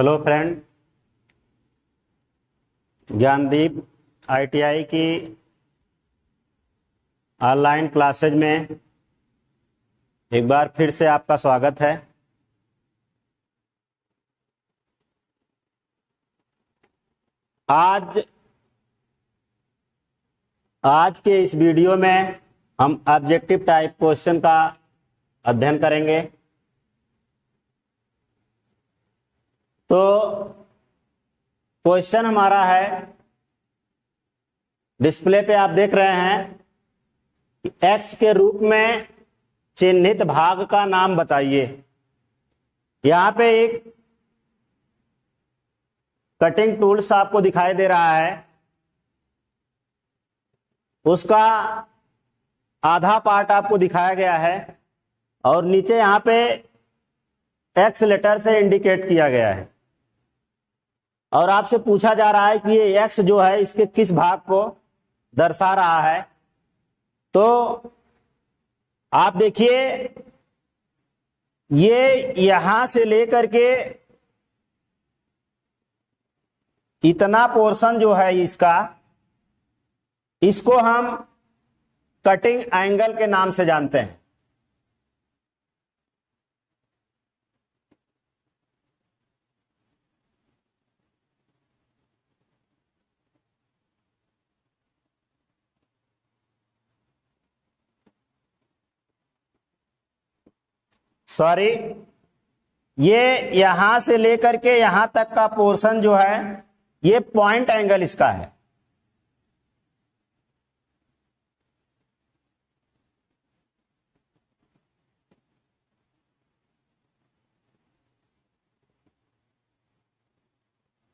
Hello friend, Gyandeep ITI की online classes में एक बार फिर से आपका स्वागत है। आज के इस वीडियो में हम ऑब्जेक्टिव टाइप क्वेश्चन का अध्ययन करेंगे। तो क्वेश्चन हमारा है, डिस्प्ले पे आप देख रहे हैं कि x के रूप में चिन्हित भाग का नाम बताइए। यहां पे एक कटिंग टूल्स आपको दिखाई दे रहा है, उसका आधा पार्ट आपको दिखाया गया है और नीचे यहां पे x लेटर से इंडिकेट किया गया है और आपसे पूछा जा रहा है कि ये x जो है इसके किस भाग को दर्शा रहा है। तो आप देखिए, ये यहां से लेकर के इतना पोर्शन जो है इसको हम कटिंग एंगल के नाम से जानते हैं। सॉरी, ये यहां से लेकर के यहां तक का पोर्शन जो है ये पॉइंट एंगल इसका है।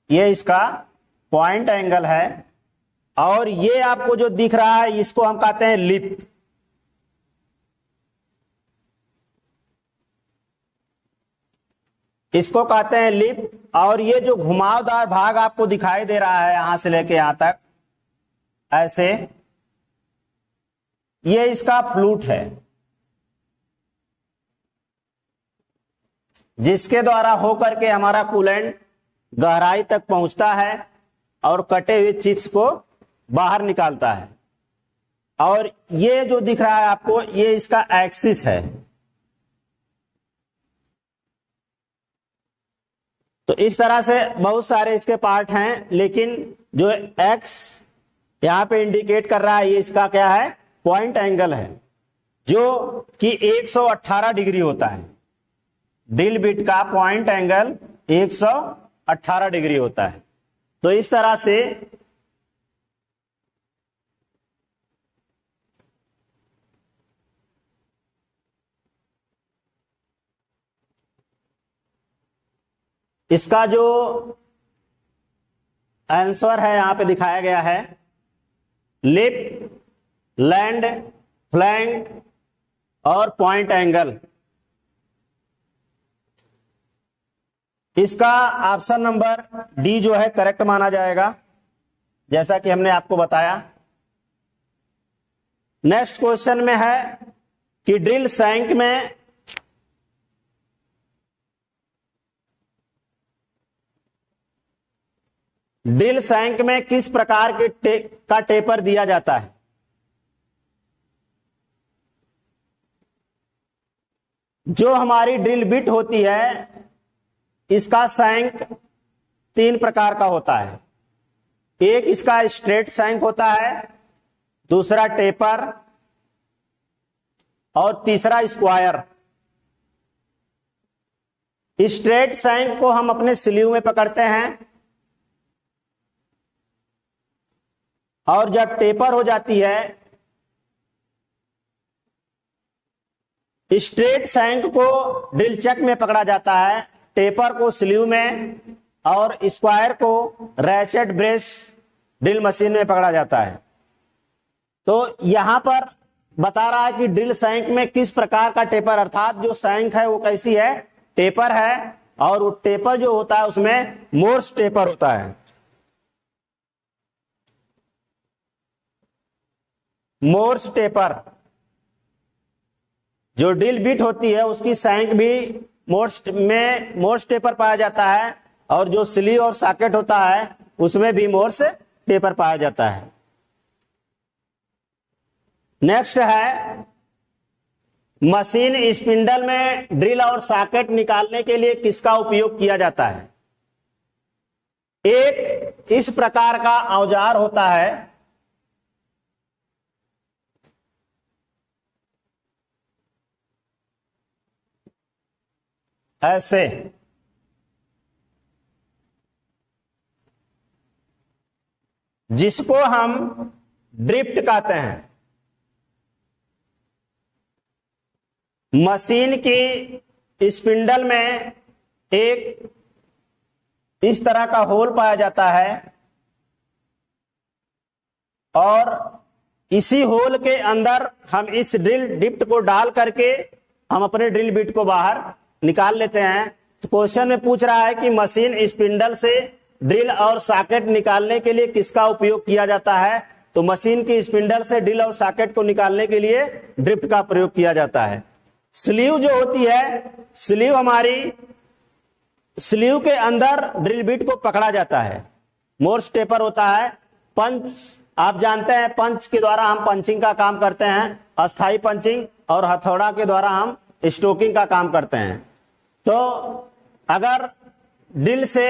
ये इसका पॉइंट एंगल है और ये आपको जो दिख रहा है इसको हम कहते हैं लिप। इसको कहते हैं लिप। और ये जो घुमावदार भाग आपको दिखाई दे रहा है यहां से लेके यहां तक ऐसे, ये इसका फ्लूट है, जिसके द्वारा होकर के हमारा कूलेंट गहराई तक पहुंचता है और कटे हुए चिप्स को बाहर निकालता है। और ये जो दिख रहा है आपको, ये इसका एक्सिस है। तो इस तरह से बहुत सारे इसके पार्ट हैं, लेकिन जो x यहां पे इंडिकेट कर रहा है ये इसका क्या है, पॉइंट एंगल है, जो कि 118 डिग्री होता है। ड्रिल बिट का पॉइंट एंगल 118 डिग्री होता है। तो इस तरह से इसका जो आंसर है यहां पे दिखाया गया है, लिप, लैंड, फ्लैंक और पॉइंट एंगल। इसका ऑप्शन नंबर डी जो है करेक्ट माना जाएगा, जैसा कि हमने आपको बताया। नेक्स्ट क्वेश्चन में है कि ड्रिल सैंक में किस प्रकार के का टेपर दिया जाता है। जो हमारी ड्रिल बिट होती है इसका सैंक 3 प्रकार का होता है। एक इसका स्ट्रेट सैंक होता है, दूसरा टेपर और तीसरा स्क्वायर। स्ट्रेट सैंक को हम अपने स्लीव में पकड़ते हैं और जब टेपर हो जाती है, स्ट्रेट सैंक को ड्रिल चक में पकड़ा जाता है, टेपर को स्लीव में और स्क्वायर को रैचेट ब्रेस ड्रिल मशीन में पकड़ा जाता है। तो यहां पर बता रहा है कि ड्रिल सैंक में किस प्रकार का टेपर, अर्थात जो सैंक है वो कैसी है, टेपर है। और वो टेपर जो होता है उसमें मोर्स टेपर होता है। मोर्स टेपर, जो ड्रिल बिट होती है उसकी सैंक भी मोर्स टेपर पाया जाता है और जो स्लीव और सॉकेट होता है उसमें भी मोर्स टेपर पाया जाता है। नेक्स्ट है मशीन स्पिंडल में ड्रिल और सॉकेट निकालने के लिए किसका उपयोग किया जाता है? एक इस प्रकार का औजार होता है, ऐसे, जिसको हम ड्रिफ्ट कहते हैं। मशीन की स्पिंडल में एक इस तरह का होल पाया जाता है और इसी होल के अंदर हम इस ड्रिल डिप्ट को डाल करके हम अपने ड्रिल बिट को बाहर निकाल लेते हैं। तो क्वेश्चन में पूछ रहा है कि मशीन स्पिंडल से ड्रिल और सॉकेट निकालने के लिए किसका उपयोग किया जाता है? तो मशीन की स्पिंडल से ड्रिल और सॉकेट को निकालने के लिए ड्रिफ्ट का प्रयोग किया जाता है। स्लीव जो होती है, स्लीव हमारी स्लीव के अंदर ड्रिल बिट को पकड़ा जाता है। मोर्स टेपर होता है। पंच आप जानते हैं, पंच के द्वारा हम पंचिंग का काम करते हैं, अस्थाई पंचिंग, और हथौड़ा के द्वारा हम स्टोकिंग का काम करते हैं। तो अगर ड्रिल से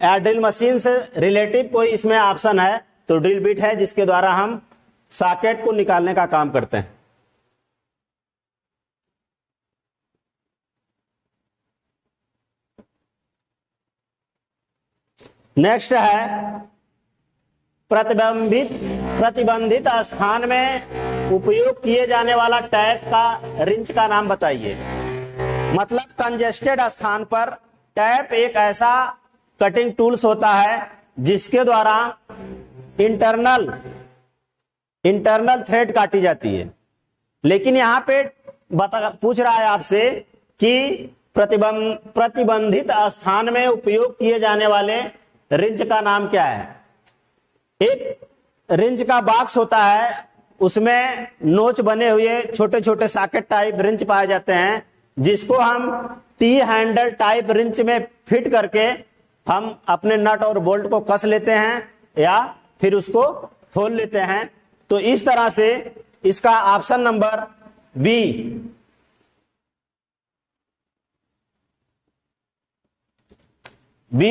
या ड्रिल मशीन से रिलेटिव कोई इसमें ऑप्शन है तो ड्रिल बिट है, जिसके द्वारा हम सॉकेट को निकालने का काम करते हैं। नेक्स्ट है प्रतिबंधित स्थान में उपयोग किए जाने वाला टैप का रिंच का नाम बताइए। मतलब कंजेस्टेड स्थान पर टैप एक ऐसा कटिंग टूल्स होता है जिसके द्वारा इंटरनल थ्रेड काटी जाती है। लेकिन यहां पे पूछ रहा है आपसे कि प्रतिबंधित स्थान में उपयोग किए जाने वाले रिंच का नाम क्या है? एक रिंच का बॉक्स होता है, उसमें नोच बने हुए छोटे छोटे सॉकेट टाइप रिंच पाए जाते हैं, जिसको हम टी हैंडल टाइप रिंच में फिट करके हम अपने नट और बोल्ट को कस लेते हैं या फिर उसको खोल लेते हैं। तो इस तरह से इसका ऑप्शन नंबर बी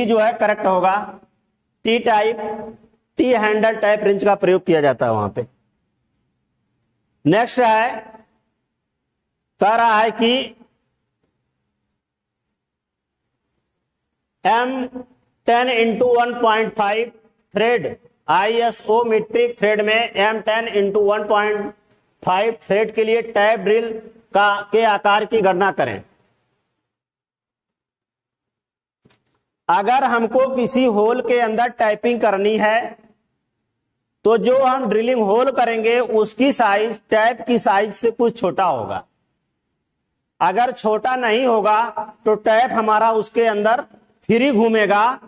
जो है करेक्ट होगा। टी हैंडल टाइप रिंच का प्रयोग किया जाता है वहां पे। नेक्स्ट है, कह रहा है कि M10 × 1.5 thread ISO metric thread में M10 × 1.5 थ्रेड के लिए टैप ड्रिल के आकार की गणना करें। अगर हमको किसी होल के अंदर टाइपिंग करनी है तो जो हम ड्रिलिंग होल करेंगे उसकी साइज टैप की साइज से कुछ छोटा होगा। अगर छोटा नहीं होगा तो टैप हमारा उसके अंदर फ्री घूमेगा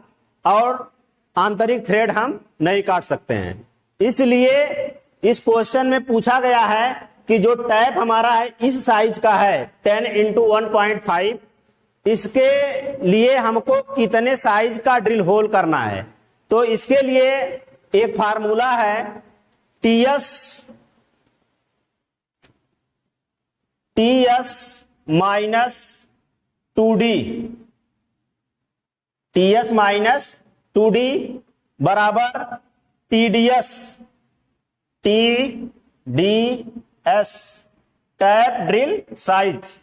और आंतरिक थ्रेड हम नहीं काट सकते हैं। इसलिए इस क्वेश्चन में पूछा गया है कि जो टैप हमारा है इस साइज का है 10 × 1.5, इसके लिए हमको कितने साइज का ड्रिल होल करना है। तो इसके लिए एक फार्मूला है TS - 2D, TS - 2D बराबर TDS टैप ड्रिल साइज।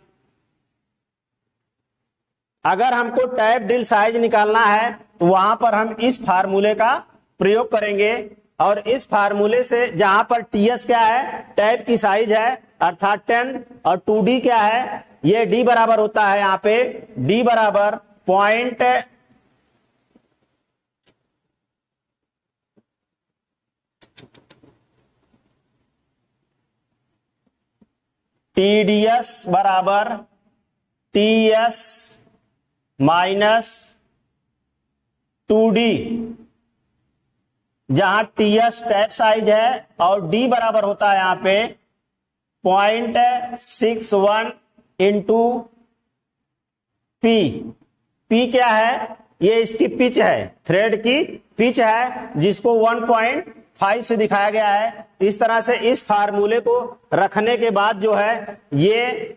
अगर हमको टैप ड्रिल साइज निकालना है तो वहां पर हम इस फार्मूले का प्रयोग करेंगे, और इस फार्मूले से जहां पर TS क्या है, टैप की साइज है अर्थात 10, और 2D क्या है, ये D बराबर होता है यहां पे D बराबर पॉइंट TDS बराबर TS - 2D, जहां TS टैप साइज है और D बराबर होता है यहां पे 0.61 × P। P क्या है, ये इसकी पिच है, थ्रेड की पिच है, जिसको 1.5 से दिखाया गया है। इस तरह से इस फार्मूले को रखने के बाद जो है ये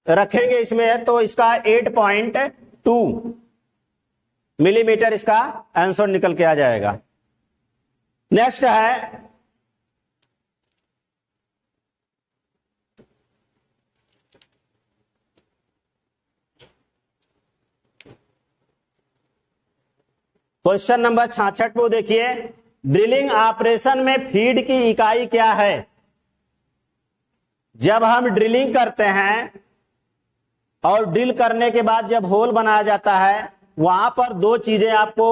रखेंगे इसमें, तो इसका 8.2 मिलीमीटर इसका आंसर निकल के आ जाएगा। नेक्स्ट है क्वेश्चन नंबर 66 को देखिए, ड्रिलिंग ऑपरेशन में फीड की इकाई क्या है? जब हम ड्रिलिंग करते हैं और ड्रिल करने के बाद जब होल बनाया जाता है, वहां पर दो चीजें आपको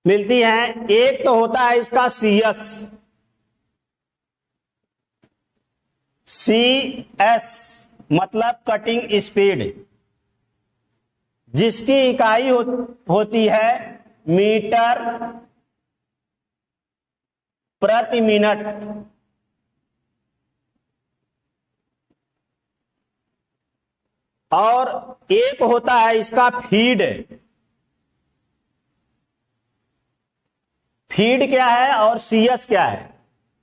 मिलती हैं। एक तो होता है इसका CS मतलब कटिंग स्पीड, जिसकी इकाई होती है मीटर प्रति मिनट। और एक होता है इसका फीड। फीड क्या है और CS क्या है?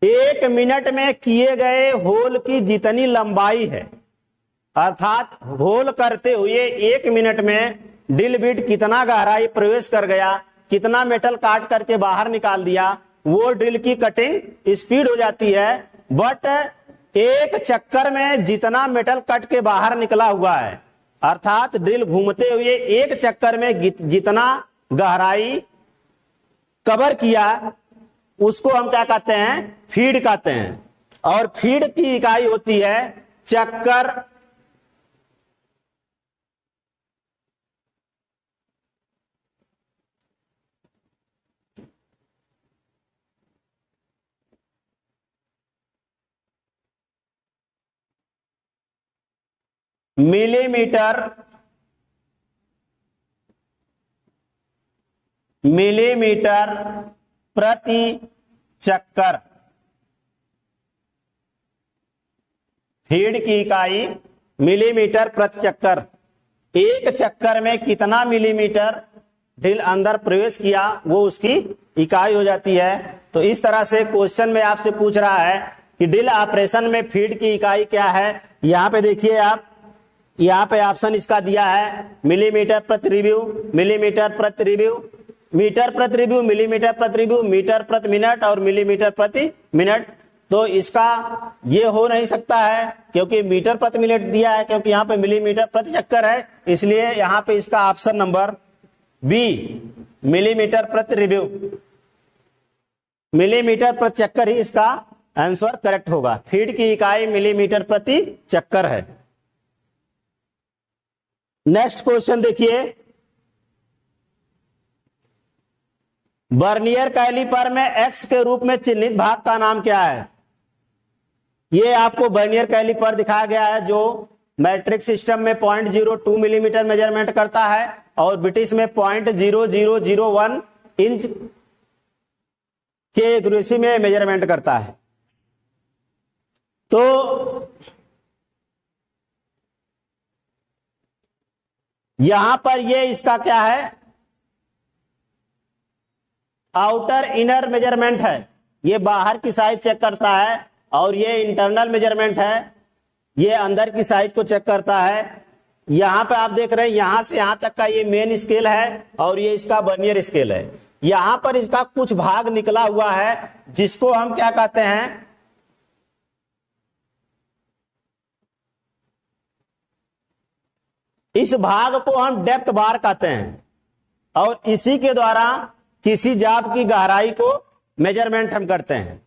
1 मिनट में किए गए होल की जितनी लंबाई है, अर्थात होल करते हुए 1 मिनट में ड्रिल बिट कितना गहराई प्रवेश कर गया, कितना मेटल काट करके बाहर निकाल दिया, वो ड्रिल की कटिंग स्पीड हो जाती है। बट एक चक्कर में जितना मेटल कट के बाहर निकला हुआ है, अर्थात ड्रिल घूमते हुए एक चक्कर में जितना गहराई कवर किया, उसको हम क्या कहते हैं? फीड कहते हैं। और फीड की इकाई होती है चक्कर मिलीमीटर प्रति चक्कर। फीड की इकाई मिलीमीटर प्रति चक्कर। एक चक्कर में कितना मिलीमीटर ड्रिल अंदर प्रवेश किया, वो उसकी इकाई हो जाती है। तो इस तरह से क्वेश्चन में आपसे पूछ रहा है कि ड्रिल ऑपरेशन में फीड की इकाई क्या है। यहां पे देखिए आप, यहां पे ऑप्शन इसका दिया है मिलीमीटर प्रति रिव्यू, मिलीमीटर प्रति रिव्यू, मीटर प्रति रिव्यू, मिलीमीटर प्रति रिव्यू, मीटर प्रति मिनट और मिलीमीटर प्रति मिनट। तो इसका ये हो नहीं सकता है क्योंकि मीटर प्रति मिनट दिया है, क्योंकि यहाँ पे मिलीमीटर प्रति चक्कर है, इसलिए यहाँ पे इसका ऑप्शन नंबर बी मिलीमीटर प्रति रिव्यू, मिलीमीटर प्रति चक्कर ही इसका आंसर करेक्ट होगा। फीड की इकाई मिलीमीटर प्रति चक्कर है। नेक्स्ट क्वेश्चन देखिए, बर्नियर कैलिपर में एक्स के रूप में चिन्हित भाग का नाम क्या है? ये आपको बर्नियर कैलिपर दिखाया गया है जो मैट्रिक सिस्टम में 0.02 मिलीमीटर मेजरमेंट करता है और ब्रिटिश में 0.0001 इंच के एक्यूरेसी में मेजरमेंट करता है। तो यहां पर ये इसका क्या है? आउटर इनर मेजरमेंट है, ये बाहर की साइड चेक करता है, और ये इंटरनल मेजरमेंट है, ये अंदर की साइड को चेक करता है। यहां पे आप देख रहे हैं यहां से यहां तक का ये मेन स्केल है और ये इसका बर्नियर स्केल है। यहां पर इसका कुछ भाग निकला हुआ है जिसको हम क्या कहते हैं? इस भाग को हम डेप्थ बार कहते हैं और इसी के द्वारा किसी जाब की गहराई को मेजरमेंट हम करते हैं।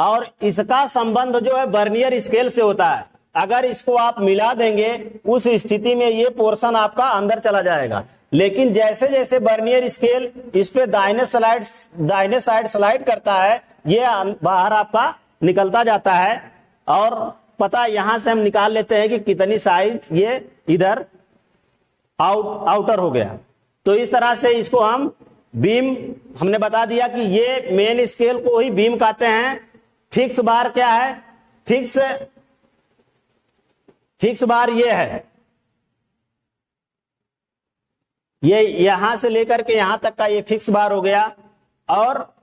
और इसका संबंध जो है बर्नियर स्केल से होता है। अगर इसको आप मिला देंगे उस स्थिति में ये पोर्शन आपका अंदर चला जाएगा, लेकिन जैसे जैसे बर्नियर स्केल इस पे दाहिने साइड स्लाइड करता है, ये बाहर आपका निकलता जाता है। और पता यहां से हम निकाल लेते हैं कि कितनी साइज ये इधर आउटर हो गया। तो इस तरह से इसको हम बीम, हमने बता दिया कि ये मेन स्केल को ही बीम कहते हैं। फिक्स बार क्या है? फिक्स बार ये है, ये यहां से लेकर के यहां तक का ये फिक्स बार हो गया। और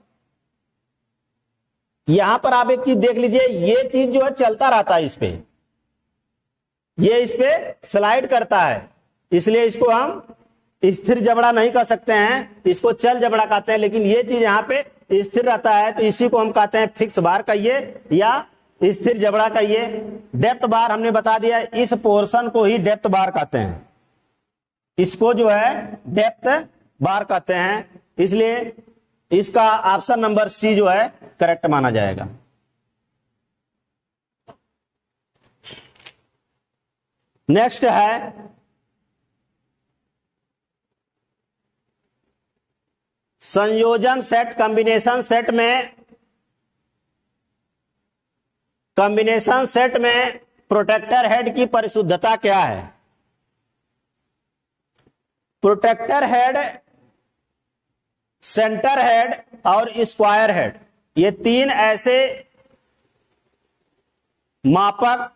यहां पर आप एक चीज देख लीजिए, ये चीज जो है चलता रहता है, ये इस पे स्लाइड करता है, इसलिए इसको हम स्थिर जबड़ा नहीं कह सकते हैं, इसको चल जबड़ा कहते हैं। लेकिन ये चीज यहाँ पे स्थिर रहता है, तो इसी को हम कहते हैं फिक्स बार कहिए या स्थिर जबड़ा कहिए। डेप्थ बार हमने बता दिया, इस पोर्शन को ही डेप्थ बार कहते हैं, इसको जो है डेप्थ बार कहते हैं। इसलिए इसका ऑप्शन नंबर सी जो है करेक्ट माना जाएगा। नेक्स्ट है संयोजन सेट। कॉम्बिनेशन सेट में प्रोटेक्टर हेड की परिशुद्धता क्या है? प्रोटेक्टर हेड, सेंटर हेड और स्क्वायर हेड, ये तीन ऐसे मापक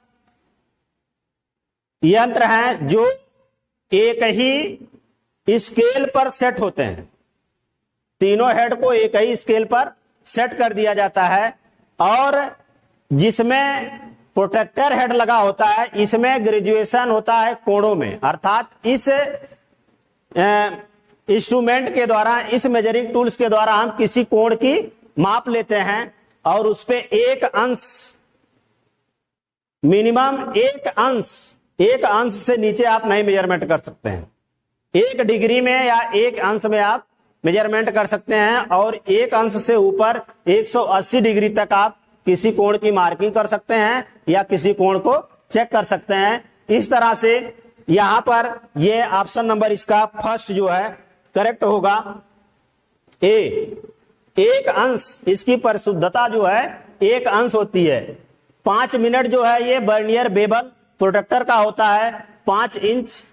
यंत्र हैं जो एक ही स्केल पर सेट होते हैं। तीनों हेड को एक ही स्केल पर सेट कर दिया जाता है, और जिसमें प्रोटेक्टर हेड लगा होता है इसमें ग्रेजुएशन होता है कोणों में, अर्थात इस इंस्ट्रूमेंट के द्वारा, इस मेजरिंग टूल्स के द्वारा हम किसी कोण की माप लेते हैं और उस पे एक अंश, मिनिमम एक अंश से नीचे आप नहीं मेजरमेंट कर सकते हैं। 1 डिग्री में या 1 अंश में आप मेजरमेंट कर सकते हैं, और 1 अंश से ऊपर 180 डिग्री तक आप किसी कोण की मार्किंग कर सकते हैं या किसी कोण को चेक कर सकते हैं। इस तरह से यहां पर ये ऑप्शन नंबर इसका फर्स्ट जो है करेक्ट होगा, ए। 1 अंश, इसकी परिशुद्धता जो है 1 अंश होती है। 5 मिनट जो है ये वर्नियर बेवल प्रोटेक्टर का होता है, 5 इंच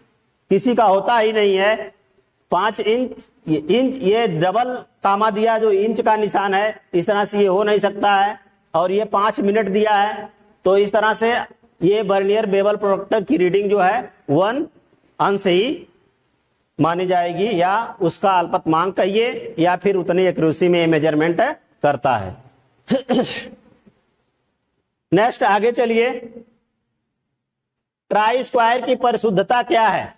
किसी का होता ही नहीं है। 5 इंच, ये डबल कामा दिया जो इंच का निशान है, इस तरह से ये हो नहीं सकता है, और ये 5 मिनट दिया है, तो इस तरह से ये वर्नियर बेवल प्रोटेक्टर की रीडिंग जो है 1 अंश ही मानी जाएगी, या उसका अल्पतमांक कहिए, या फिर उतनी एक्यूरेसी में मेजरमेंट करता है। नेक्स्ट आगे चलिए, ट्राई स्क्वायर की परिशुद्धता क्या है?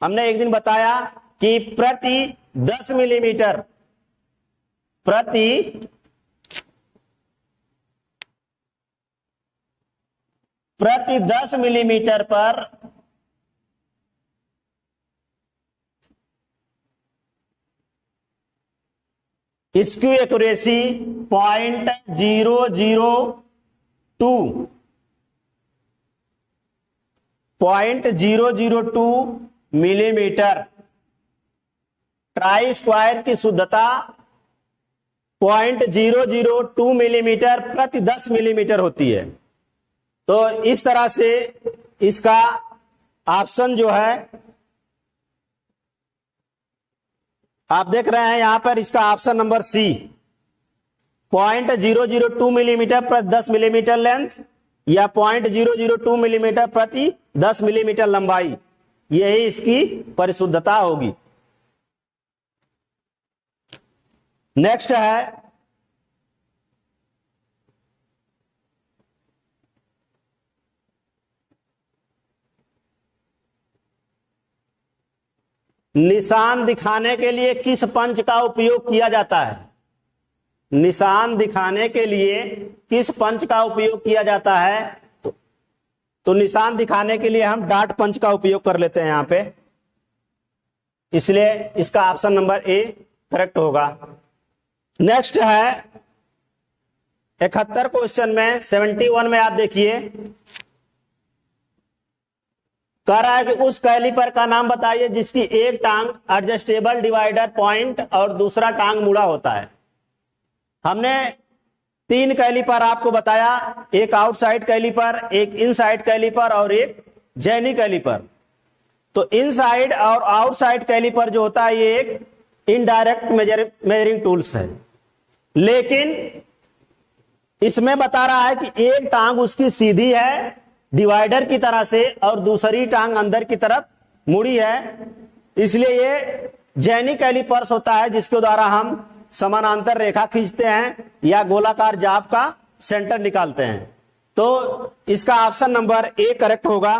हमने एक दिन बताया कि प्रति 10 मिलीमीटर प्रति 10 मिलीमीटर पर skew accuracy 0.002 millimetre. Try square की शुद्धता 0.002 मिलीमीटर प्रति 10 मिलीमीटर होती है। तो इस तरह से इसका ऑप्शन जो है आप देख रहे हैं यहां पर, इसका ऑप्शन नंबर सी 0.002 मिलीमीटर प्रति 10 मिलीमीटर लेंथ, या 0.002 मिलीमीटर प्रति 10 मिलीमीटर लंबाई, यही इसकी परिशुद्धता होगी। नेक्स्ट है निशान दिखाने के लिए किस पंच का उपयोग किया जाता है? निशान दिखाने के लिए किस पंच का उपयोग किया जाता है? तो निशान दिखाने के लिए हम डॉट पंच का उपयोग कर लेते हैं यहां पे, इसलिए इसका ऑप्शन नंबर ए करेक्ट होगा। नेक्स्ट है 71 क्वेश्चन में 71 में आप देखिए, कह रहा है कि उस कैलिपर का नाम बताइए जिसकी एक टांग एडजस्टेबल डिवाइडर पॉइंट और दूसरा टांग मुड़ा होता है। हमने 3 कैलिपर आपको बताया, एक आउटसाइड कैलिपर, एक इनसाइड कैलिपर और एक जेनी कैलिपर। तो इनसाइड और आउटसाइड कैलिपर जो होता है ये एक इनडायरेक्ट मेजरिंग टूल्स है, लेकिन इसमें बता रहा है कि एक टांग उसकी सीधी है डिवाइडर की तरह से और दूसरी टांग अंदर की तरफ मुड़ी है, इसलिए ये जेनी कैलिपर्स होता है जिसके द्वारा हम समानांतर रेखा खींचते हैं या गोलाकार जाप का सेंटर निकालते हैं। तो इसका ऑप्शन नंबर ए करेक्ट होगा।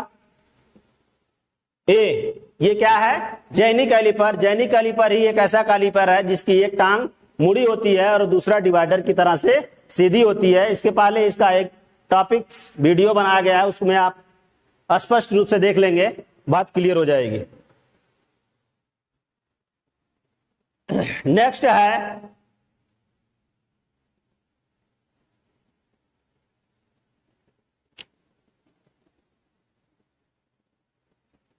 ए, ये क्या है? Jenny caliper. जेनी कैलिपर ही एक ऐसा कैलिपर है जिसकी एक टांग मुड़ी होती है और दूसरा डिवाइडर की तरह से सीधी होती है। इसके पहले इसका एक टॉपिक्स वीडियो बनाया गया है, उसमें आप स्पष्ट रूप से देख लेंगे, बात क्लियर हो जाएगी। नेक्स्ट है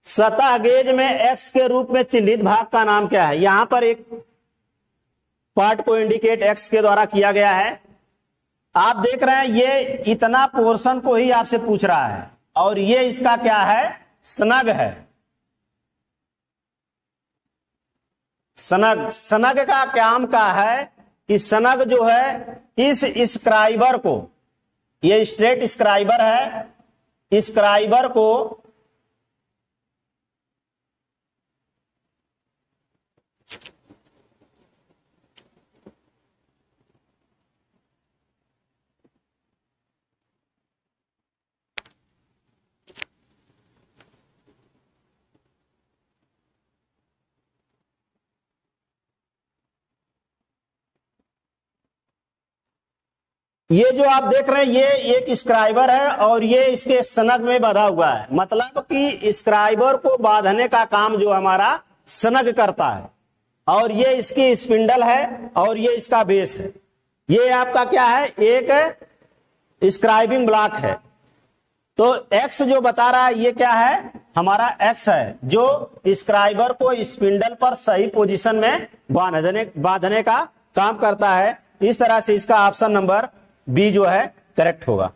सतह गेज में एक्स के रूप में चिन्हित भाग का नाम क्या है? यहां पर एक पार्ट को इंडिकेट एक्स के द्वारा किया गया है। आप देख रहे हैं ये इतना पोर्शन को ही आपसे पूछ रहा है और ये इसका क्या है? स्नग है। स्नग, स्नग का काम का है कि स्नग जो है इस स्क्राइबर को, ये स्ट्रेट स्क्राइबर है, स्क्राइबर को ये जो आप देख रहे हैं ये एक स्क्राइबर है और ये इसके स्नग में बंधा हुआ है। मतलब कि स्क्राइबर को बांधने का काम जो हमारा स्नग करता है और ये इसकी स्पिंडल है और ये इसका बेस है। ये आपका क्या है? एक स्क्राइबिंग ब्लॉक है। तो एक्स जो बता रहा है ये क्या है? हमारा एक्स है जो स्क्राइबर को स्पिंडल पर सही पोजीशन में बांधने का काम करता है। इस तरह से इसका ऑप्शन नंबर बी जो है करेक्ट होगा।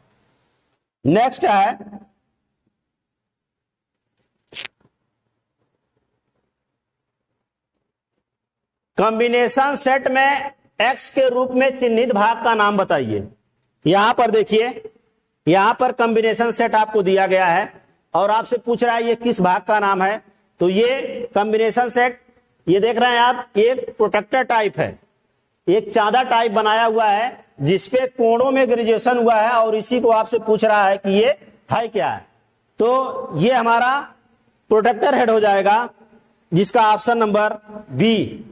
नेक्स्ट है कॉम्बिनेशन सेट में एक्स के रूप में चिन्हित भाग का नाम बताइए। यहां पर देखिए, यहां पर कॉम्बिनेशन सेट आपको दिया गया है और आपसे पूछ रहा है ये किस भाग का नाम है। तो ये कॉम्बिनेशन सेट, ये देख रहे हैं आप, एक प्रोटेक्टर टाइप है, एक चांदा टाइप बनाया हुआ है जिसपे कोणों में ग्रेजुएशन हुआ है और इसी को आपसे पूछ रहा है कि ये है क्या है। तो ये हमारा प्रोटेक्टर हेड हो जाएगा जिसका option number B,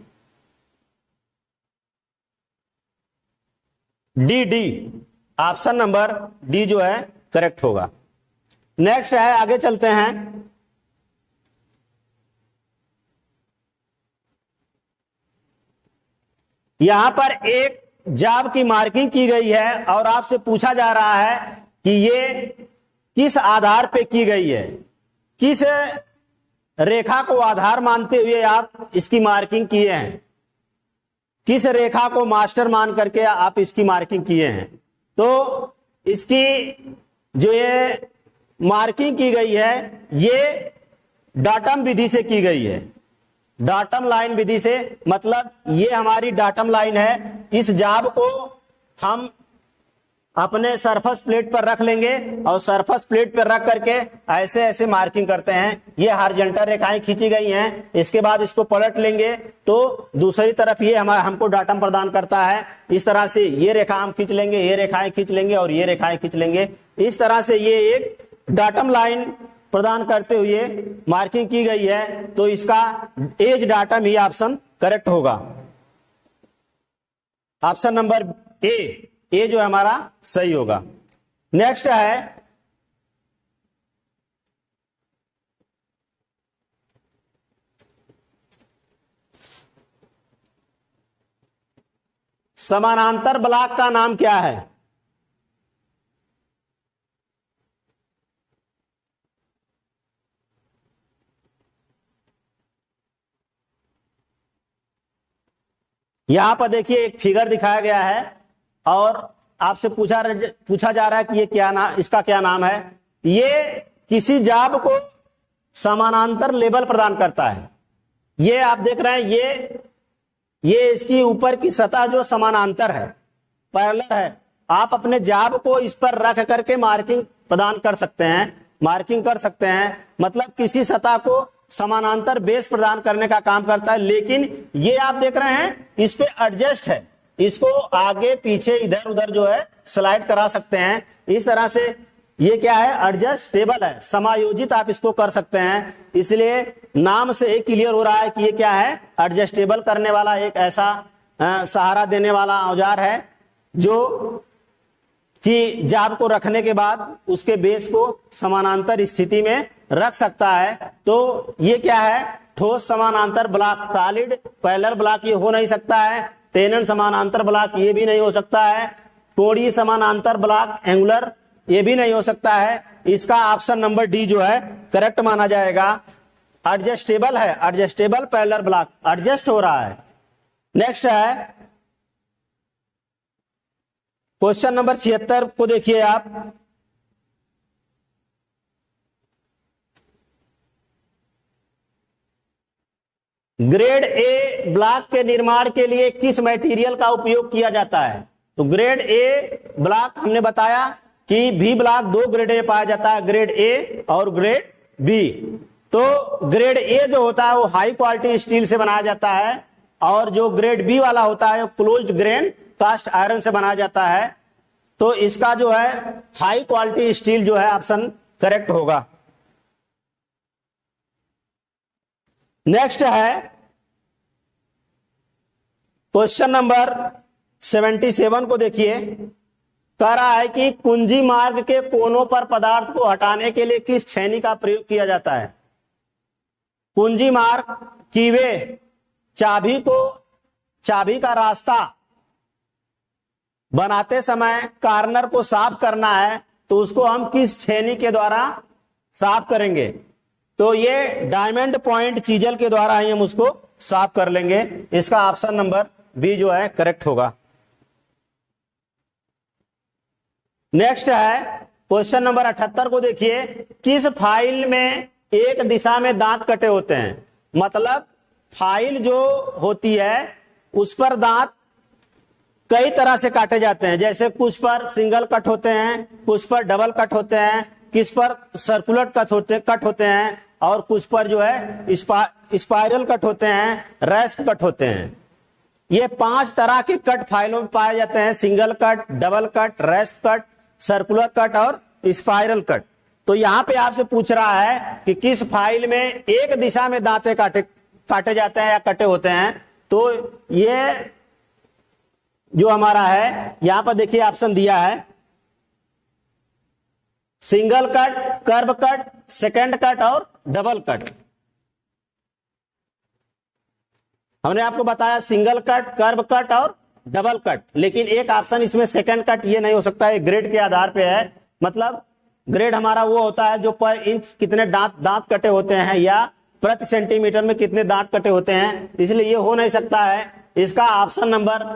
D option number D जो है करेक्ट होगा। नेक्स्ट है, आगे चलते हैं। यहां पर एक जाब की मार्किंग की गई है और आपसे पूछा जा रहा है कि ये किस आधार पे की गई है, किस रेखा को आधार मानते हुए आप इसकी मार्किंग किए हैं, किस रेखा को मास्टर मान करके आप इसकी मार्किंग किए हैं। तो इसकी जो ये मार्किंग की गई है ये डाटम विधि से की गई है, डाटम लाइन विधि से। मतलब ये हमारी डाटम लाइन है। इस जाब को हम अपने सरफेस प्लेट पर रख लेंगे और सरफेस प्लेट पर रख करके ऐसे ऐसे मार्किंग करते हैं। ये हॉरिजॉन्टल रेखाएं खींची गई हैं। इसके बाद इसको पलट लेंगे तो दूसरी तरफ ये हमको डाटम प्रदान करता है। इस तरह से ये रेखा हम खींच लेंगे, ये रेखाएं खींच लेंगे और ये रेखाएं खींच लेंगे। इस तरह से ये एक डाटम लाइन प्रदान करते हुए मार्किंग की गई है। तो इसका एज डाटम ही ऑप्शन करेक्ट होगा। ऑप्शन नंबर ए जो हमारा सही होगा। नेक्स्ट है समानांतर ब्लॉक का नाम क्या है? यहां पर देखिए एक फिगर दिखाया गया है और आपसे पूछा जा रहा है कि ये क्या नाम, इसका क्या नाम है। ये किसी जाब को समानांतर लेबल प्रदान करता है। ये आप देख रहे हैं ये इसकी ऊपर की सतह जो समानांतर है, पैरेलल है। आप अपने जाब को इस पर रख करके मार्किंग प्रदान कर सकते हैं, मार्किंग कर सकते हैं। मतलब किसी सतह को समानांतर बेस प्रदान करने का काम करता है। लेकिन ये आप देख रहे हैं इस पे एडजस्ट है, इसको आगे पीछे इधर उधर जो है स्लाइड करा सकते हैं। इस तरह से ये क्या है, एडजस्टेबल है, समायोजित आप इसको कर सकते हैं। इसलिए नाम से एक क्लियर हो रहा है कि ये क्या है, एडजस्टेबल करने वाला एक ऐसा सहारा देने वाला औजार है जो कि जाब को रखने के बाद उसके बेस को समानांतर स्थिति में रख सकता है। तो ये क्या है, ठोस समानांतर ब्लॉक, सॉलिड पैरेलल ब्लॉक ये हो नहीं सकता है। तेनन समानांतर ब्लॉक ये भी नहीं हो सकता है। कोणीय समानांतर ब्लॉक एंगुलर ये भी नहीं हो सकता है। इसका ऑप्शन नंबर डी जो है करेक्ट माना जाएगा। एडजस्टेबल है, एडजस्टेबल पैरेलल ब्लॉक, एडजस्ट हो रहा है। नेक्स्ट है क्वेश्चन नंबर 76 को देखिए आप। ग्रेड ए ब्लॉक के निर्माण के लिए किस मटेरियल का उपयोग किया जाता है? तो ग्रेड ए ब्लॉक हमने बताया कि बी ब्लॉक दो ग्रेड में पाया जाता है, ग्रेड ए और ग्रेड बी। तो ग्रेड ए जो होता है वो हाई क्वालिटी स्टील से बनाया जाता है और जो ग्रेड बी वाला होता है वो क्लोज्ड ग्रेन कास्ट आयरन से बनाया जाता है। तो इसका जो है हाई क्वालिटी स्टील जो है ऑप्शन करेक्ट होगा। नेक्स्ट है क्वेश्चन नंबर 77 को देखिए। कह रहा है कि कुंजी मार्ग के कोनों पर पदार्थ को हटाने के लिए किस छेनी का प्रयोग किया जाता है? कुंजी मार्ग कीवे चाबी का रास्ता बनाते समय कार्नर को साफ करना है तो उसको हम किस छेनी के द्वारा साफ करेंगे? तो ये डायमंड पॉइंट चीजल के द्वारा ही हम उसको साफ कर लेंगे। इसका ऑप्शन नंबर बी जो है करेक्ट होगा। नेक्स्ट है क्वेश्चन नंबर 78 को देखिए। किस फाइल में एक दिशा में दांत कटे होते हैं? मतलब फाइल जो होती है उस पर दांत कई तरह से काटे जाते हैं। जैसे कुछ पर सिंगल कट होते हैं, कुछ पर डबल कट होते हैं, किस पर सर्कुलर कट होते हैं और कुछ पर जो है स्पाइरल कट होते हैं, रैस्प कट होते हैं। ये 5 तरह के कट फाइलों में पाए जाते हैं, single cut, double cut, rasp cut, circular cut और स्पाइरल कट। तो यहां पे आपसे पूछ रहा है कि किस फाइल में एक दिशा में दांते काटे जाते हैं या कटे होते हैं। तो ये जो हमारा है यहां पर देखिए ऑप्शन दिया है single cut, curve cut, second cut और डबल कट। हमने आपको बताया सिंगल कट, कर्व कट और डबल कट, लेकिन एक ऑप्शन इसमें सेकेंड कट ये नहीं हो सकता है, ग्रेड के आधार पे है। मतलब ग्रेड हमारा वो होता है जो पर इंच कितने दांत कटे होते हैं या प्रति सेंटीमीटर में कितने दांत कटे होते हैं, इसलिए ये हो नहीं सकता है। इसका ऑप्शन नंबर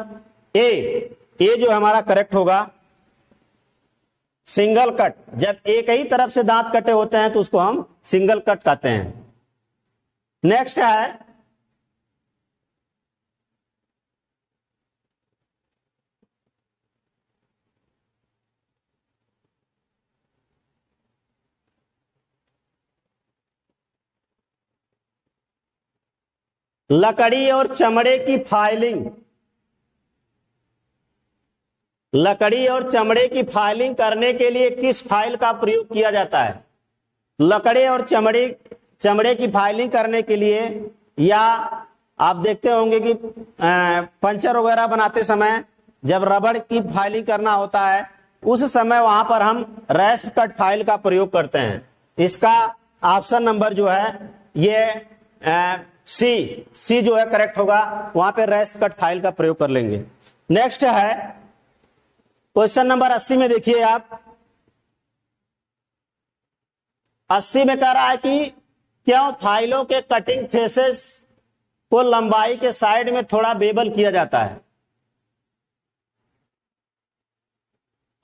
ए जो हमारा करेक्ट होगा। सिंगल कट, जब एक ही तरफ से दांत कटे होते हैं तो उसको हम सिंगल कट कहते हैं। नेक्स्ट है लकड़ी और चमड़े की फाइलिंग। लकड़ी और चमड़े की फाइलिंग करने के लिए किस फाइल का प्रयोग किया जाता है? लकड़ी और चमड़े की फाइलिंग करने के लिए, या आप देखते होंगे कि पंचर वगैरह बनाते समय जब रबड़ की फाइलिंग करना होता है उस समय वहां पर हम रैस्प कट फाइल का प्रयोग करते हैं। इसका ऑप्शन नंबर जो है ये सी जो है करेक्ट होगा। वहां पे रैस्प कट फाइल का प्रयोग कर लेंगे। नेक्स्ट है क्वेश्चन नंबर 80 में देखिए आप। 80 में कह रहा है कि क्यों फाइलों के कटिंग फेसेस को लंबाई के साइड में थोड़ा बेबल किया जाता है?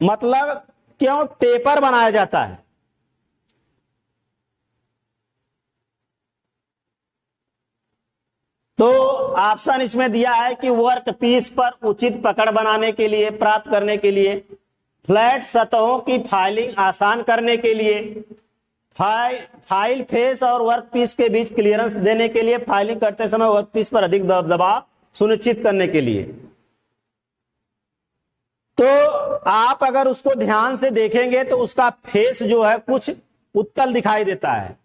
मतलब क्यों टेपर बनाया जाता है? तो ऑप्शन इसमें दिया है कि वर्क पीस पर उचित पकड़ बनाने के लिए, प्राप्त करने के लिए, फ्लैट सतहों की फाइलिंग आसान करने के लिए, फाइल फेस और वर्क पीस के बीच क्लियरेंस देने के लिए, फाइलिंग करते समय वर्क पीस पर अधिक दबाव सुनिश्चित करने के लिए। तो आप अगर उसको ध्यान से देखेंगे तो उसका फेस जो है कुछ उत्तल दिखाई देता है।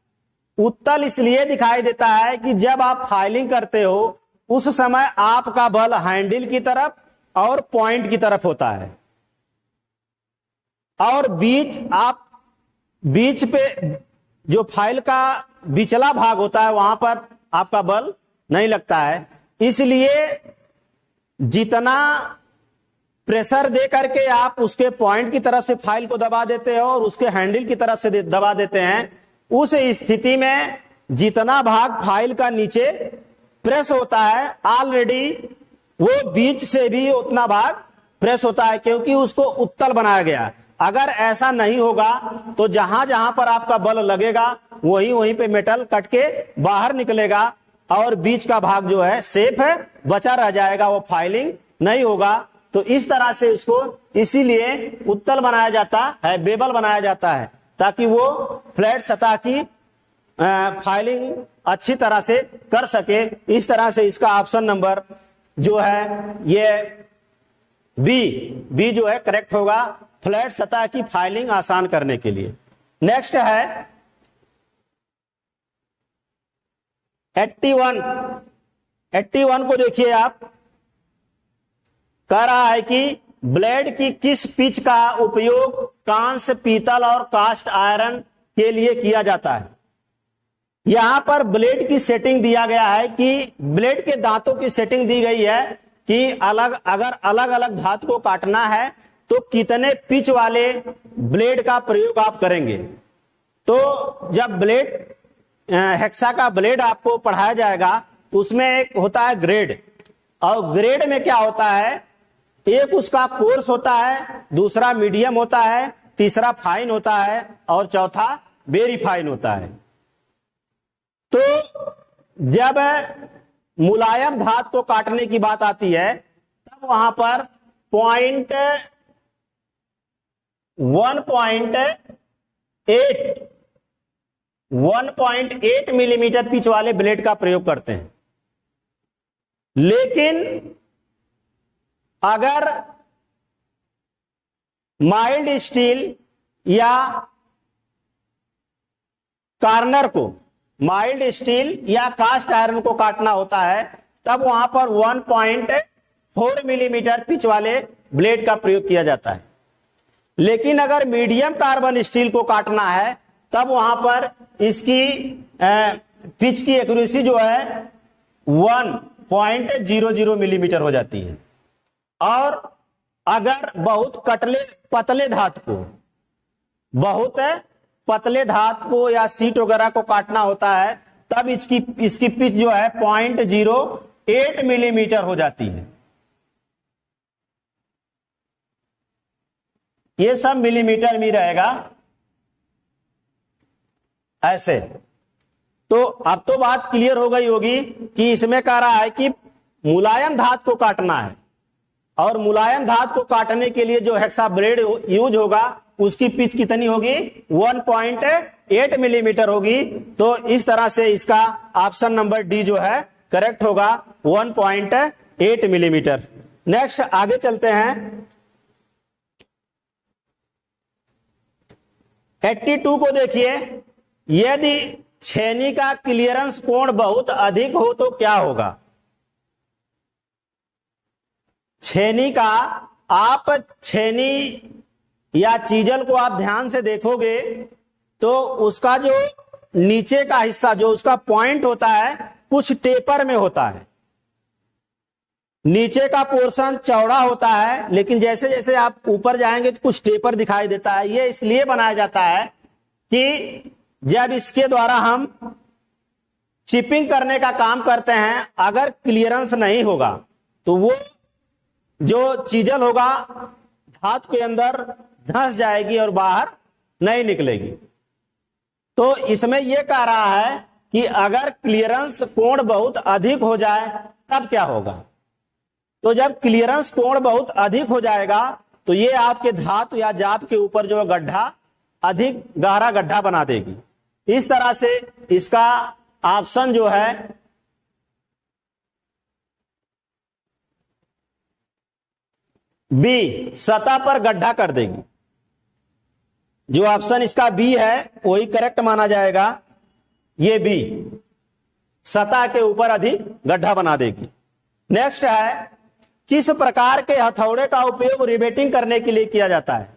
उत्तल इसलिए दिखाई देता है कि जब आप फाइलिंग करते हो उस समय आपका बल हैंडल की तरफ और पॉइंट की तरफ होता है, और बीच पे जो फाइल का बिचला भाग होता है वहां पर आपका बल नहीं लगता है। इसलिए जितना प्रेशर दे करके आप उसके पॉइंट की तरफ से फाइल को दबा देते हो और उसके हैंडल की तरफ से दबा देते हैं, उस स्थिति में जितना भाग फाइल का नीचे प्रेस होता है ऑलरेडी वो बीच से भी उतना भाग प्रेस होता है, क्योंकि उसको उत्तल बनाया गया। अगर ऐसा नहीं होगा तो जहां जहां पर आपका बल लगेगा वहीं पे मेटल कट के बाहर निकलेगा और बीच का भाग जो है सेफ है, बचा रह जाएगा, वो फाइलिंग नहीं होगा। तो इस तरह से उसको इसीलिए उत्तल बनाया जाता है, बेबल बनाया जाता है, ताकि वो फ्लैट सतह की फाइलिंग अच्छी तरह से कर सके। इस तरह से इसका ऑप्शन नंबर जो है ये बी जो है करेक्ट होगा, फ्लैट सतह की फाइलिंग आसान करने के लिए। नेक्स्ट है 81 को देखिए आप, कह रहा है कि ब्लेड की किस पिच का उपयोग कांस्य, पीतल और कास्ट आयरन के लिए किया जाता है। यहां पर ब्लेड की सेटिंग दिया गया है कि ब्लेड के दांतों की सेटिंग दी गई है कि अगर अलग अलग धातु को काटना है तो कितने पिच वाले ब्लेड का प्रयोग आप करेंगे। तो जब ब्लेड हेक्सा का ब्लेड आपको पढ़ाया जाएगा तो उसमें एक होता है ग्रेड, और ग्रेड में क्या होता है, एक उसका कोर्स होता है, दूसरा मीडियम होता है, तीसरा फाइन होता है और चौथा वेरी फाइन होता है। तो जब मुलायम धातु को काटने की बात आती है तब वहां पर 1.8 मिलीमीटर पिच वाले ब्लेड का प्रयोग करते हैं। लेकिन अगर माइल्ड स्टील या कार्नर को, माइल्ड स्टील या कास्ट आयरन को काटना होता है तब वहां पर 1.4 मिलीमीटर पिच वाले ब्लेड का प्रयोग किया जाता है। लेकिन अगर मीडियम कार्बन स्टील को काटना है तब वहां पर इसकी पिच की एक्यूरेसी जो है 1.00 मिलीमीटर हो जाती है। और अगर बहुत पतले धातु को या सीट वगैरह को काटना होता है तब इसकी पिच जो है 0.08 मिलीमीटर हो जाती है। ये सब मिलीमीटर में रहेगा ऐसे। तो अब तो बात क्लियर हो गई होगी कि इसमें कह रहा है कि मुलायम धातु को काटना है, और मुलायम धातु को काटने के लिए जो हेक्सा ब्लेड यूज होगा उसकी पिच कितनी होगी, 1.8 मिलीमीटर होगी। तो इस तरह से इसका ऑप्शन नंबर डी जो है करेक्ट होगा, 1.8 मिलीमीटर। नेक्स्ट आगे चलते हैं, 82 को देखिए, यदि छेनी का क्लियरेंस कोण बहुत अधिक हो तो क्या होगा। छेनी का, आप छेनी या चीजल को आप ध्यान से देखोगे तो उसका जो नीचे का हिस्सा, जो उसका पॉइंट होता है, कुछ टेपर में होता है। नीचे का पोर्शन चौड़ा होता है, लेकिन जैसे जैसे आप ऊपर जाएंगे तो कुछ टेपर दिखाई देता है। यह इसलिए बनाया जाता है कि जब इसके द्वारा हम चिपिंग करने का काम करते हैं, अगर क्लियरेंस नहीं होगा तो वो जो चीजल होगा धातु के अंदर धंस जाएगी और बाहर नहीं निकलेगी। तो इसमें यह कह रहा है कि अगर क्लियरेंस कोण बहुत अधिक हो जाए तब क्या होगा। तो जब क्लियरेंस कोण बहुत अधिक हो जाएगा तो ये आपके धातु या जाप के ऊपर जो गड्ढा, अधिक गहरा गड्ढा बना देगी। इस तरह से इसका ऑप्शन जो है बी, सतह पर गड्ढा कर देगी। जो ऑप्शन इसका बी है वही करेक्ट माना जाएगा। ये बी सतह के ऊपर अधिक गड्ढा बना देगी। नेक्स्ट है, किस प्रकार के हथौड़े का उपयोग रिवेटिंग करने के लिए किया जाता है?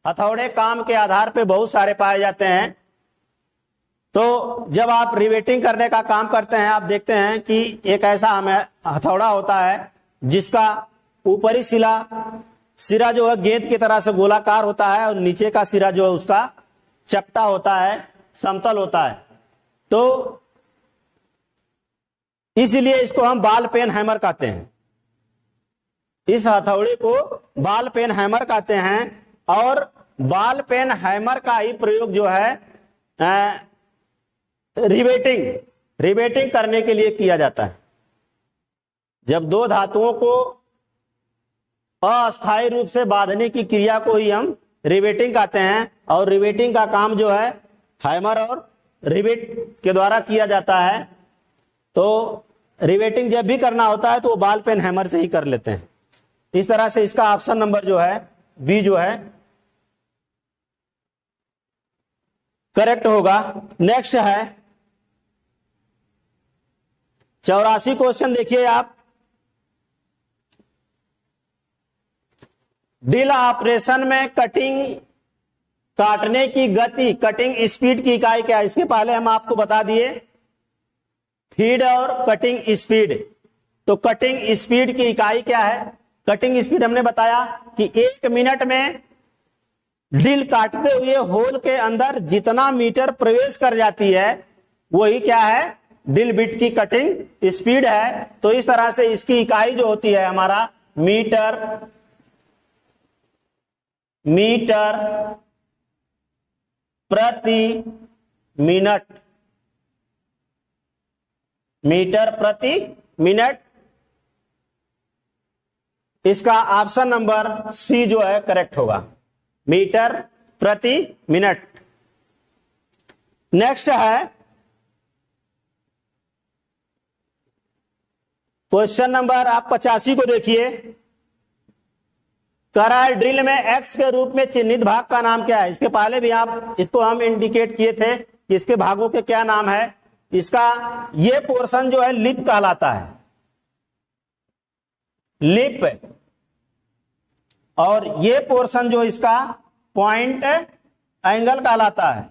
हथौड़े काम के आधार पर बहुत सारे पाए जाते हैं। तो जब आप रिवेटिंग करने का काम करते हैं, आप देखते हैं कि एक ऐसा हमें हथौड़ा होता है जिसका ऊपरी सिरा जो है गेंद की तरह से गोलाकार होता है और नीचे का सिरा जो है उसका चपटा होता है, समतल होता है। तो इसलिए इसको हम बॉल पेन हैमर कहते हैं। इस हथौड़े को बॉल पेन हैमर कहते हैं और बॉल पेन हैमर का ही प्रयोग जो है रिवेटिंग करने के लिए किया जाता है। जब दो धातुओं को अस्थायी रूप से बांधने की क्रिया को ही हम रिवेटिंग कहते हैं और रिवेटिंग का काम जो है हैमर और रिवेट के द्वारा किया जाता है। तो रिवेटिंग जब भी करना होता है तो वो बॉल पेन हैमर से ही कर लेते हैं। इस तरह से इसका ऑप्शन नंबर जो है बी जो है करेक्ट होगा। नेक्स्ट है 84 क्वेश्चन देखिए आप। ड्रिल ऑपरेशन में काटने की गति, कटिंग स्पीड की इकाई क्या है? इसके पहले हम आपको बता दिए फीड और कटिंग स्पीड। तो कटिंग स्पीड की इकाई क्या है? कटिंग स्पीड हमने बताया कि 1 मिनट में ड्रिल काटते हुए होल के अंदर जितना मीटर प्रवेश कर जाती है वही क्या है? ड्रिल बिट की कटिंग स्पीड है। तो इस तरह से इसकी इकाई जो होती है हमारा मीटर प्रति मिनट, मीटर प्रति मिनट। इसका ऑप्शन नंबर सी जो है करेक्ट होगा, मीटर प्रति मिनट। नेक्स्ट है क्वेश्चन नंबर आप 85 को देखिए। करार ड्रिल में एक्स के रूप में चिन्हित भाग का नाम क्या है? इसके पहले भी आप इसको हम इंडिकेट किए थे कि इसके भागों के क्या नाम है। इसका ये पोर्शन जो है लिप कहलाता है, लिप। और ये पोर्शन जो इसका पॉइंट एंगल कहलाता है।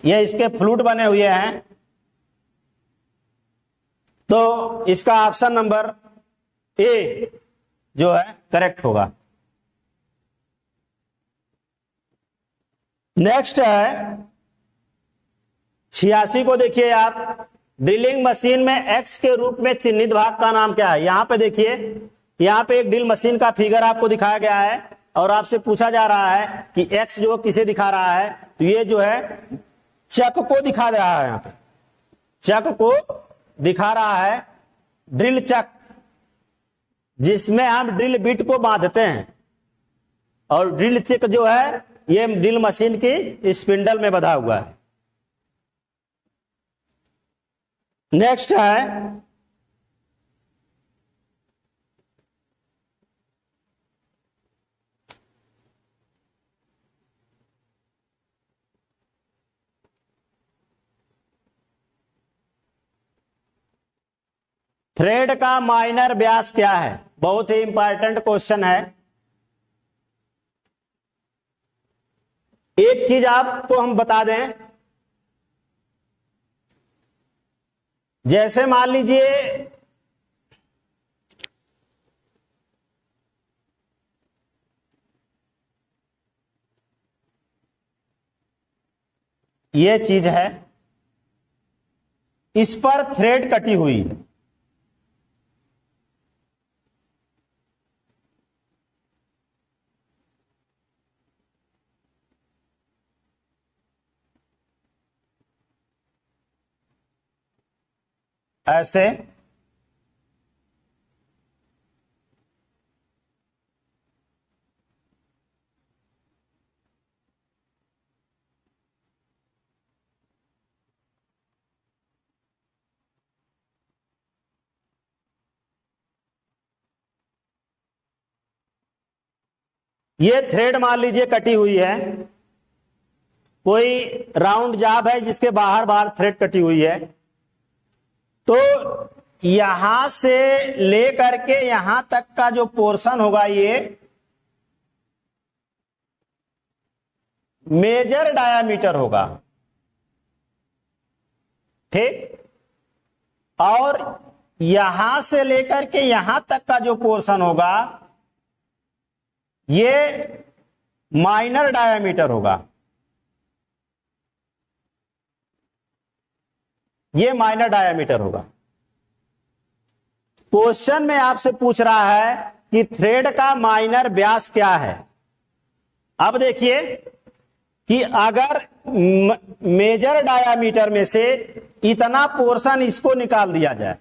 ये इसके फ्लूट बने हुए हैं। तो इसका ऑप्शन नंबर ए जो है करेक्ट होगा। नेक्स्ट है 86 को देखिए आप। ड्रिलिंग मशीन में एक्स के रूप में चिन्हित भाग का नाम क्या है? यहां पे देखिए, यहां पे एक ड्रिल मशीन का फिगर आपको दिखाया गया है और आपसे पूछा जा रहा है कि एक्स जो किसे दिखा रहा है। तो ये जो है चक को दिखा रहा है। यहां पे चक को दिखा रहा है, ड्रिल चक, जिसमें हम ड्रिल बिट को बांधते हैं। और ड्रिल चक जो है ये ड्रिल मशीन की स्पिंडल में बंधा हुआ है। नेक्स्ट है थ्रेड का माइनर व्यास क्या है? बहुत ही इंपॉर्टेंट क्वेश्चन है। एक चीज आपको हम बता दें, जैसे मान लीजिए ये चीज है, इस पर थ्रेड कटी हुई है। ऐसे ये थ्रेड मान लीजिए कटी हुई है, कोई राउंड जाब है जिसके बाहर बाहर थ्रेड कटी हुई है, तो यहां से लेकर के यहां तक का जो पोर्शन होगा ये मेजर डायामीटर होगा, ठीक। और यहां से लेकर के यहां तक का जो पोर्शन होगा ये माइनर डायामीटर होगा, ये माइनर डायामीटर होगा। क्वेश्चन में आपसे पूछ रहा है कि थ्रेड का माइनर व्यास क्या है। अब देखिए कि अगर मेजर डायामीटर में से इतना पोर्शन इसको निकाल दिया जाए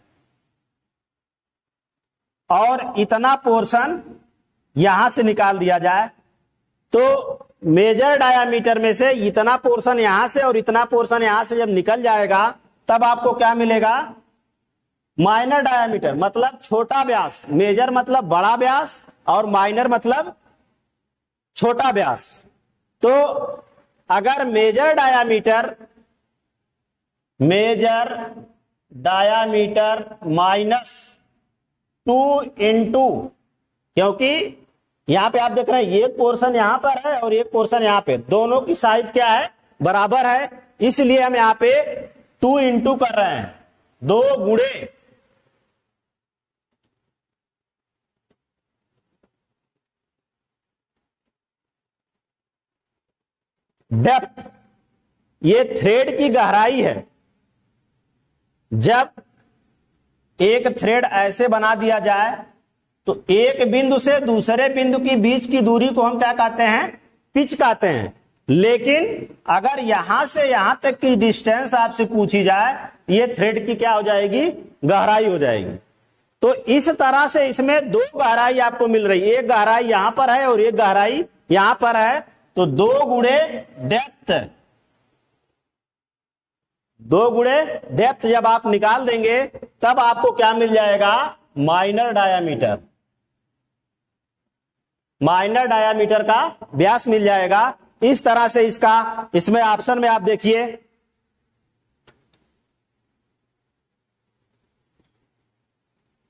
और इतना पोर्शन यहां से निकाल दिया जाए, तो मेजर डायामीटर में से इतना पोर्शन यहां से और इतना पोर्शन यहां से जब निकल जाएगा तब आपको क्या मिलेगा, माइनर डायामीटर मतलब छोटा व्यास। मेजर मतलब बड़ा व्यास और माइनर मतलब छोटा व्यास। तो अगर मेजर डायामीटर -2 क्योंकि यहां पे आप देख रहे हैं एक पोर्शन यहां पर है और एक पोर्शन यहां पे, दोनों की साइज क्या है, बराबर है, इसलिए हम यहां पे 2 इंटू कर रहे हैं, 2 गुणे डेप्थ। ये थ्रेड की गहराई है। जब एक थ्रेड ऐसे बना दिया जाए तो एक बिंदु से दूसरे बिंदु की बीच की दूरी को हम क्या कहते हैं, पिच कहते हैं। लेकिन अगर यहां से यहां तक की डिस्टेंस आपसे पूछी जाए, ये थ्रेड की क्या हो जाएगी, गहराई हो जाएगी। तो इस तरह से इसमें 2 गहराई आपको मिल रही है, एक गहराई यहां पर है और एक गहराई यहां पर है, तो 2 गुणे डेप्थ, 2 गुणे डेप्थ जब आप निकाल देंगे तब आपको क्या मिल जाएगा, माइनर डायामीटर, माइनर डायामीटर का व्यास मिल जाएगा। इस तरह से इसका, इसमें ऑप्शन में आप देखिए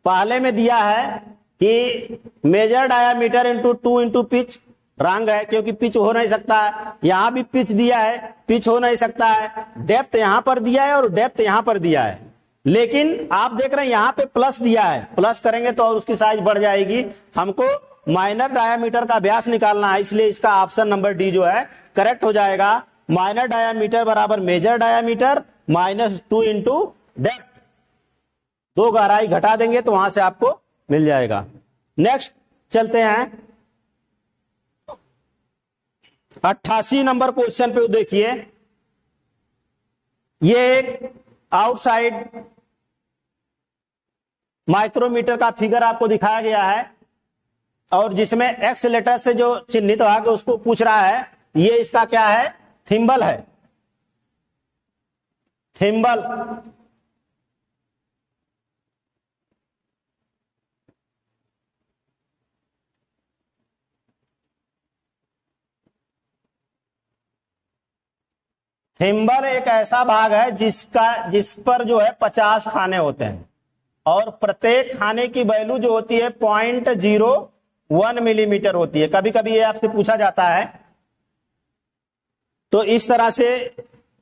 पहले में दिया है कि major diameter into 2 into pitch, रंग है क्योंकि पिच हो नहीं सकता है, यहां भी पिच दिया है, पिच हो नहीं सकता है, डेप्थ यहां पर दिया है और डेप्थ यहां पर दिया है। लेकिन आप देख रहे हैं यहां पे प्लस दिया है, प्लस करेंगे तो और उसकी साइज बढ़ जाएगी। हमको माइनर डायामीटर का व्यास निकालना है, इसलिए इसका ऑप्शन नंबर डी जो है करेक्ट हो जाएगा। माइनर डायामीटर बराबर मेजर डायामीटर -2 इंटू डेप्थ, 2 गहराई घटा देंगे तो वहां से आपको मिल जाएगा। नेक्स्ट चलते हैं 88 नंबर क्वेश्चन पे देखिए, ये एक आउटसाइड माइक्रोमीटर का फिगर आपको दिखाया गया है और जिसमें एक्स लेटर से जो चिन्हित होगा उसको पूछ रहा है, ये इसका क्या है, थिम्बल है, थिम्बल। थिम्बल एक ऐसा भाग है जिस पर जो है 50 खाने होते हैं और प्रत्येक खाने की वैल्यू जो होती है 0.01 मिलीमीटर होती है। कभी कभी ये आपसे पूछा जाता है, तो इस तरह से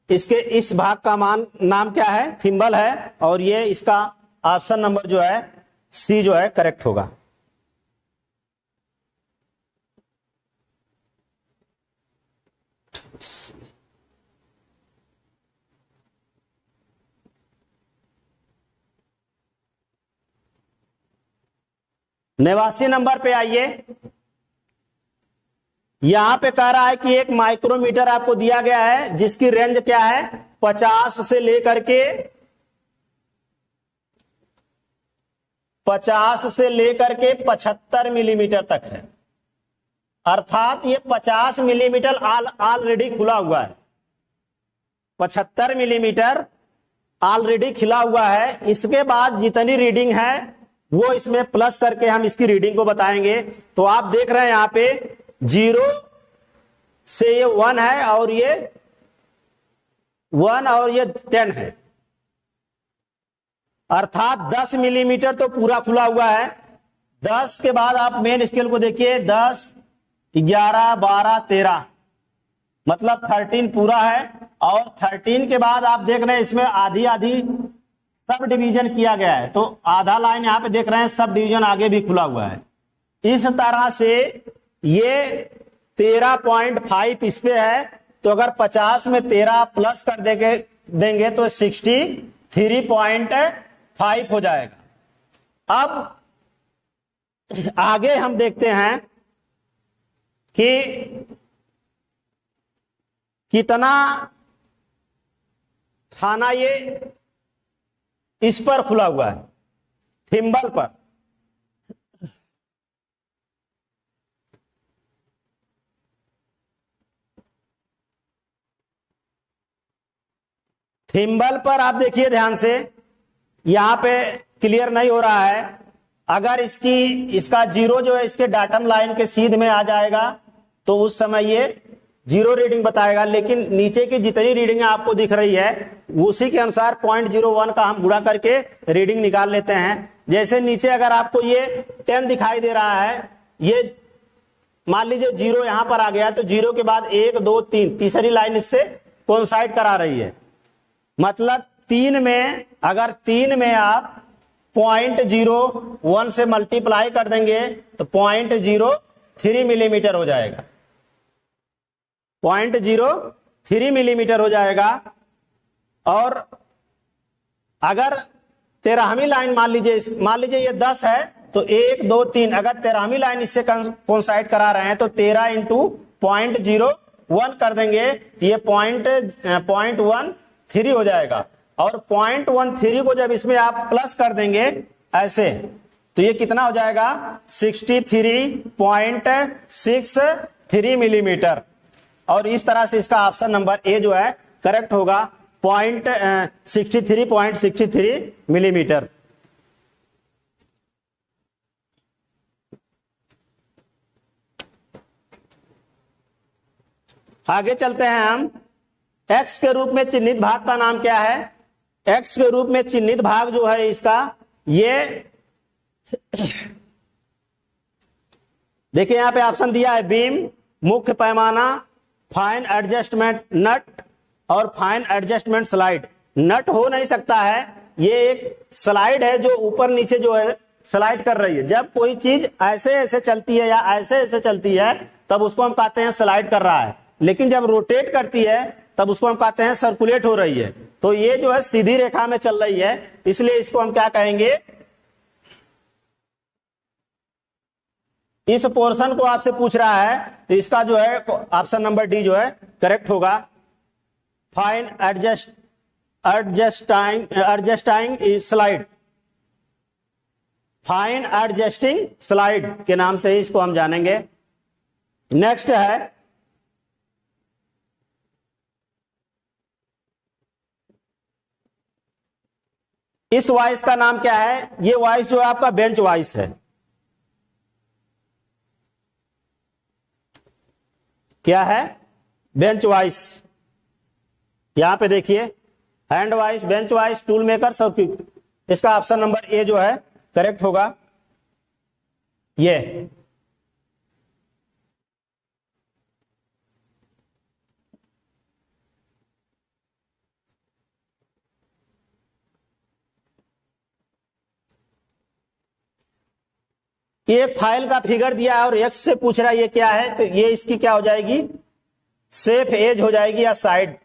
इसके इस भाग का नाम क्या है, थिम्बल है, और ये इसका ऑप्शन नंबर जो है सी जो है करेक्ट होगा। नवासी नंबर पे आइए, यहां पे कह रहा है कि एक माइक्रोमीटर आपको दिया गया है जिसकी रेंज क्या है, 50 से लेकर के 75 मिलीमीटर तक है। अर्थात ये 50 मिलीमीटर ऑलरेडी खुला हुआ है, 75 मिलीमीटर ऑलरेडी खिला हुआ है। इसके बाद जितनी रीडिंग है वो इसमें प्लस करके हम इसकी रीडिंग को बताएंगे। तो आप देख रहे हैं यहां पे 0 से ये 1 है और ये 1 और ये 10 है, अर्थात 10 मिलीमीटर तो पूरा खुला हुआ है। 10 के बाद आप मेन स्केल को देखिए, 10, 11, 12, 13, मतलब 13 पूरा है। और 13 के बाद आप देख रहे हैं इसमें आधी आधी सब डिवीजन किया गया है, तो आधा लाइन यहां पे देख रहे हैं सब डिवीजन आगे भी खुला हुआ है। इस तरह से ये 13.5 इस पे है, तो अगर 50 में 13 प्लस कर देंगे तो 63.5 हो जाएगा। अब आगे हम देखते हैं कि कितना खाना ये इस पर खुला हुआ है, थिम्बल पर। थिम्बल पर आप देखिए ध्यान से, यहां पे क्लियर नहीं हो रहा है। अगर इसका 0 जो है इसके डाटम लाइन के सीध में आ जाएगा तो उस समय ये 0 रीडिंग बताएगा, लेकिन नीचे की जितनी रीडिंग आपको दिख रही है उसी के अनुसार 0.01 का हम गुणा करके रीडिंग निकाल लेते हैं। जैसे नीचे अगर आपको ये 10 दिखाई दे रहा है, ये मान लीजिए 0 यहां पर आ गया, तो 0 के बाद 1, 2, 3 तीसरी लाइन इससे कोइंसाइड करा रही है। मतलब 3 में, अगर 3 में आप 0.01 से मल्टीप्लाई कर देंगे तो 0.03 मिलीमीटर हो जाएगा, 0.03 मिलीमीटर हो जाएगा। और अगर 13वीं लाइन मान लीजिए ये 10 है, तो 1, 2, 3, अगर 13वीं लाइन इससे कोइंसाइड करा रहे हैं तो 13 इंटू 0.01 कर देंगे, ये 0.13 हो जाएगा। और 0.13 को जब इसमें आप प्लस कर देंगे ऐसे, तो ये कितना हो जाएगा, 63.63 मिलीमीटर। और इस तरह से इसका ऑप्शन नंबर ए जो है करेक्ट होगा, 63.63 मिलीमीटर। आगे चलते हैं हम। x के रूप में चिन्हित भाग का नाम क्या है? x के रूप में चिन्हित भाग जो है इसका, ये देखिए यहां पे ऑप्शन दिया है बीम, मुख्य पैमाना, फाइन एडजस्टमेंट नट और फाइन एडजस्टमेंट स्लाइड। नट हो नहीं सकता है, ये एक स्लाइड है जो ऊपर नीचे जो है स्लाइड कर रही है। जब कोई चीज ऐसे ऐसे चलती है या ऐसे ऐसे चलती है तब उसको हम कहते हैं स्लाइड कर रहा है, लेकिन जब रोटेट करती है तब उसको हम कहते हैं सर्कुलेट हो रही है। तो ये जो है सीधी रेखा में चल रही है, इसलिए इसको हम क्या कहेंगे, इस पोर्शन को आपसे पूछ रहा है तो इसका जो है ऑप्शन नंबर डी जो है करेक्ट होगा। Fine adjusting slide, fine adjusting slide के नाम से ही इसको हम जानेंगे। नेक्स्ट है इस वाइस का नाम क्या है? ये वाइस जो है आपका बेंच वाइस है। क्या है? Bench vice. यहां पे देखिए, hand vice, bench vice, tool maker, circuit. इसका ऑप्शन नंबर ए जो है करेक्ट होगा। ये एक फाइल का फिगर दिया है और एक्स से पूछ रहा है ये क्या है, तो ये इसकी क्या हो जाएगी, सेफ एज हो जाएगी या साइड।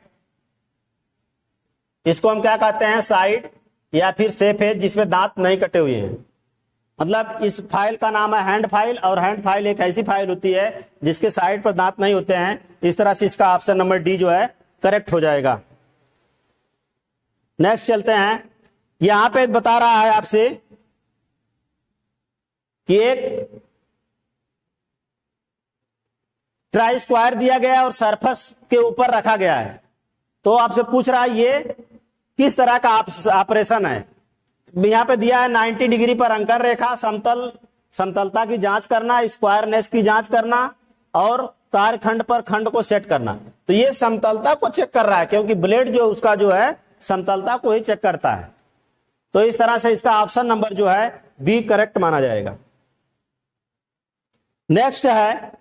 इसको हम क्या कहते हैं, साइड या फिर सेफ एज, जिसमें दांत नहीं कटे हुए हैं। मतलब इस फाइल का नाम है हैंड फाइल, और हैंड फाइल एक ऐसी फाइल होती है जिसके साइड पर दांत नहीं होते हैं। इस तरह से इसका ऑप्शन नंबर डी जो है करेक्ट हो जाएगा। नेक्स्ट चलते हैं। यहां पे बता रहा है आपसे कि एक ट्राई स्क्वायर दिया गया और सरफेस के ऊपर रखा गया है, तो आपसे पूछ रहा है ये किस तरह का ऑपरेशन है। यहां पे दिया है 90 डिग्री पर अंकन रेखा, समतलता की जांच करना, स्क्वायरनेस की जांच करना, और कार्यखंड पर खंड को सेट करना। तो ये समतलता को चेक कर रहा है, क्योंकि ब्लेड जो उसका जो है समतलता को ही चेक करता है। तो इस तरह से इसका ऑप्शन नंबर जो है बी करेक्ट माना जाएगा। नेक्स्ट है,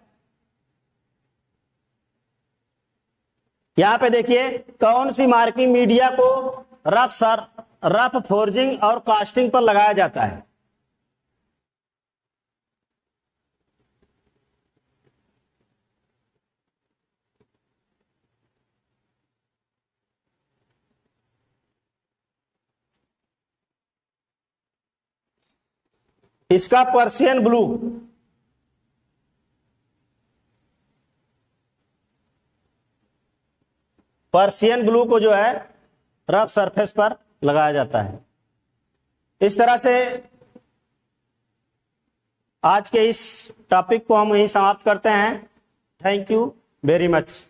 यहां पे देखिए कौन सी मार्किंग मीडिया को रफ फोर्जिंग और कास्टिंग पर लगाया जाता है। इसका पर्शियन ब्लू। पर्शियन ब्लू को जो है रफ सरफेस पर लगाया जाता है। इस तरह से आज के इस टॉपिक को हम यहीं समाप्त करते हैं। Thank you very much.